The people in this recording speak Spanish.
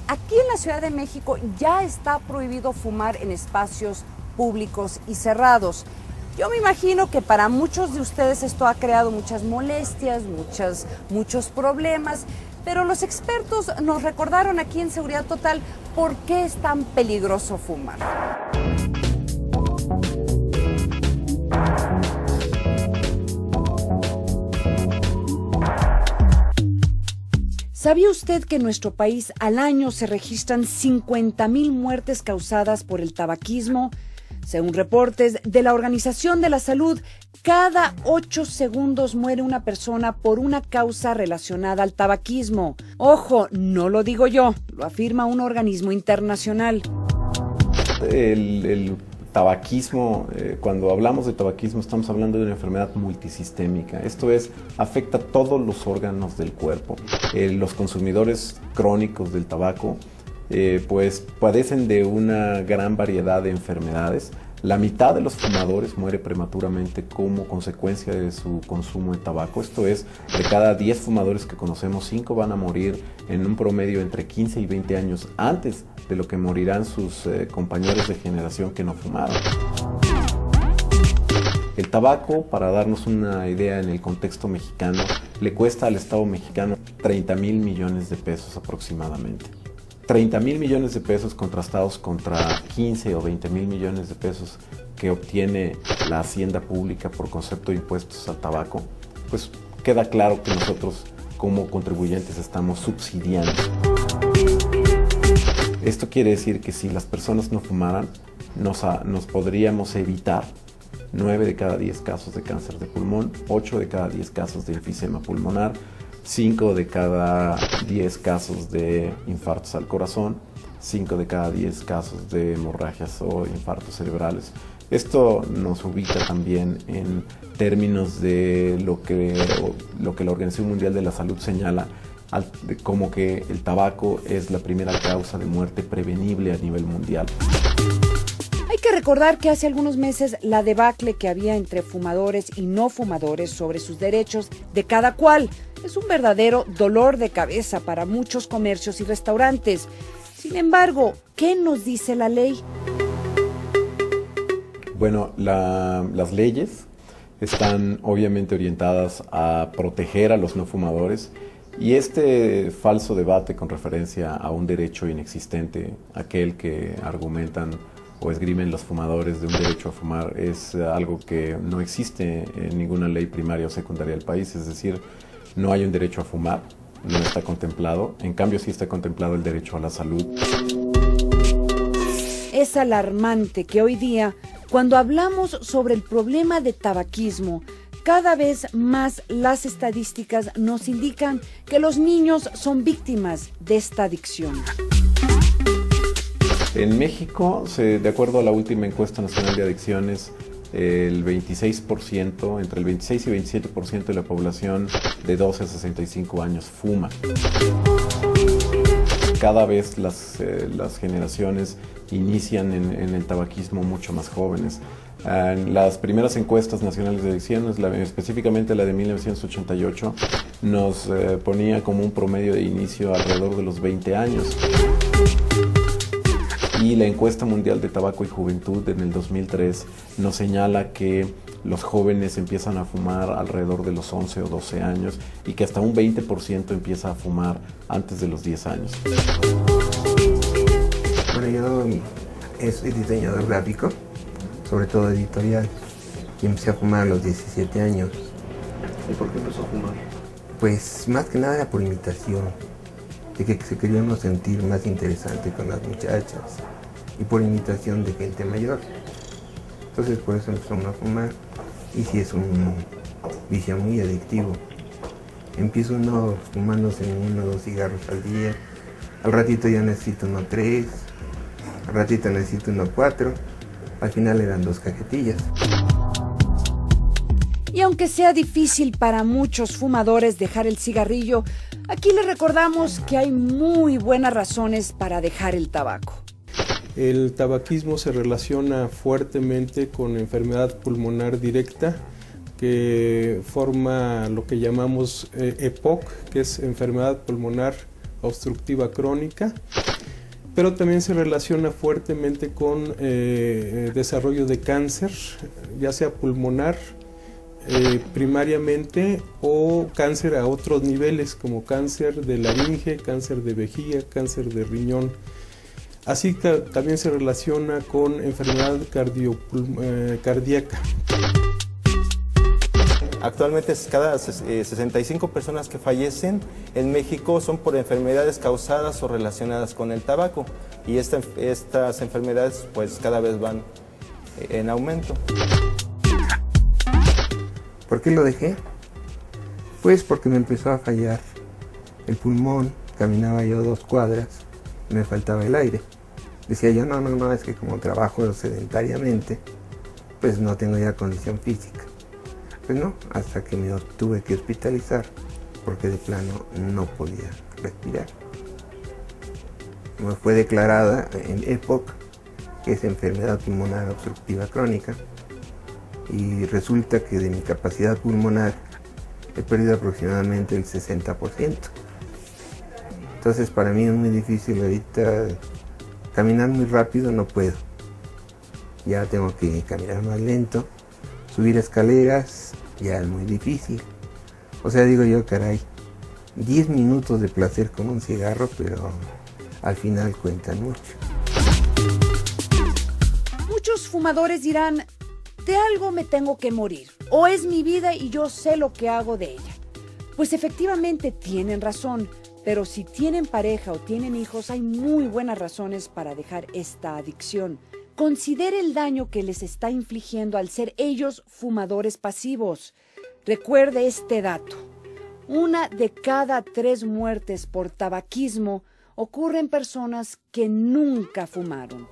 aquí en la Ciudad de México ya está prohibido fumar en espacios públicos y cerrados. Yo me imagino que para muchos de ustedes esto ha creado muchas molestias, muchos problemas, pero los expertos nos recordaron aquí en Seguridad Total por qué es tan peligroso fumar. ¿Sabía usted que en nuestro país al año se registran 50,000 muertes causadas por el tabaquismo? Según reportes de la Organización de la Salud, cada 8 segundos muere una persona por una causa relacionada al tabaquismo. Ojo, no lo digo yo, lo afirma un organismo internacional. El tabaquismo, cuando hablamos de tabaquismo estamos hablando de una enfermedad multisistémica. Esto es, afecta a todos los órganos del cuerpo. Los consumidores crónicos del tabaco pues padecen de una gran variedad de enfermedades. La mitad de los fumadores muere prematuramente como consecuencia de su consumo de tabaco. Esto es, de cada 10 fumadores que conocemos, 5 van a morir en un promedio entre 15 y 20 años antes de lo que morirán sus compañeros de generación que no fumaron. El tabaco, para darnos una idea en el contexto mexicano, le cuesta al Estado mexicano 30,000 millones de pesos aproximadamente. 30,000 millones de pesos contrastados contra 15 o 20,000 millones de pesos que obtiene la hacienda pública por concepto de impuestos al tabaco, pues queda claro que nosotros como contribuyentes estamos subsidiando. Esto quiere decir que si las personas no fumaran, nos podríamos evitar 9 de cada 10 casos de cáncer de pulmón, 8 de cada 10 casos de enfisema pulmonar, 5 de cada 10 casos de infartos al corazón, 5 de cada 10 casos de hemorragias o infartos cerebrales. Esto nos ubica también en términos de lo que la Organización Mundial de la Salud señala como que el tabaco es la primera causa de muerte prevenible a nivel mundial. Hay que recordar que hace algunos meses la debacle que había entre fumadores y no fumadores sobre sus derechos de cada cual es un verdadero dolor de cabeza para muchos comercios y restaurantes. Sin embargo, ¿qué nos dice la ley? Bueno, las leyes están obviamente orientadas a proteger a los no fumadores y este falso debate con referencia a un derecho inexistente, aquel que argumentan o esgrimen los fumadores de un derecho a fumar, es algo que no existe en ninguna ley primaria o secundaria del país, es decir, no hay un derecho a fumar, no está contemplado, en cambio sí está contemplado el derecho a la salud. Es alarmante que hoy día, cuando hablamos sobre el problema de tabaquismo, cada vez más las estadísticas nos indican que los niños son víctimas de esta adicción. En México, de acuerdo a la última encuesta nacional de adicciones, el 26%, entre el 26 y 27% de la población de 12 a 65 años fuma. Cada vez las generaciones inician en el tabaquismo mucho más jóvenes. En las primeras encuestas nacionales de adicciones, específicamente la de 1988, nos ponía como un promedio de inicio alrededor de los 20 años. Y la encuesta mundial de tabaco y juventud en el 2003 nos señala que los jóvenes empiezan a fumar alrededor de los 11 o 12 años y que hasta un 20% empieza a fumar antes de los 10 años. Bueno, yo soy diseñador gráfico, sobre todo editorial, y empecé a fumar a los 17 años. ¿Y por qué empezó a fumar? Pues más que nada era por imitación, de que se quería uno sentir más interesante con las muchachas y por imitación de gente mayor. Entonces por eso empezó uno a fumar y sí es un vicio muy adictivo. Empieza uno fumándose 1 o 2 cigarros al día, al ratito ya necesito 1 o 3, al ratito necesito 1 o 4, al final eran 2 cajetillas. Y aunque sea difícil para muchos fumadores dejar el cigarrillo, aquí les recordamos que hay muy buenas razones para dejar el tabaco. El tabaquismo se relaciona fuertemente con enfermedad pulmonar directa, que forma lo que llamamos EPOC, que es enfermedad pulmonar obstructiva crónica, pero también se relaciona fuertemente con desarrollo de cáncer, ya sea pulmonar, primariamente, o cáncer a otros niveles como cáncer de laringe, cáncer de vejiga, cáncer de riñón. Así que también se relaciona con enfermedad cardíaca. Actualmente cada 65 personas que fallecen en México son por enfermedades causadas o relacionadas con el tabaco, y estas enfermedades pues cada vez van en aumento. ¿Por qué lo dejé? Pues porque me empezó a fallar el pulmón, caminaba yo 2 cuadras, me faltaba el aire. Decía yo, no, es que como trabajo sedentariamente, pues no tengo ya condición física. Pues no, hasta que me tuve que hospitalizar, porque de plano no podía respirar. Me fue declarada en EPOC, que es enfermedad pulmonar obstructiva crónica, y resulta que de mi capacidad pulmonar he perdido aproximadamente el 60%. Entonces para mí es muy difícil ahorita caminar muy rápido, no puedo. Ya tengo que caminar más lento, subir escaleras ya es muy difícil. O sea, digo yo, caray, 10 minutos de placer con un cigarro, pero al final cuentan mucho. Muchos fumadores dirán, de algo me tengo que morir, o es mi vida y yo sé lo que hago de ella. Pues efectivamente tienen razón, pero si tienen pareja o tienen hijos, hay muy buenas razones para dejar esta adicción. Considere el daño que les está infligiendo al ser ellos fumadores pasivos. Recuerde este dato: 1 de cada 3 muertes por tabaquismo ocurre en personas que nunca fumaron.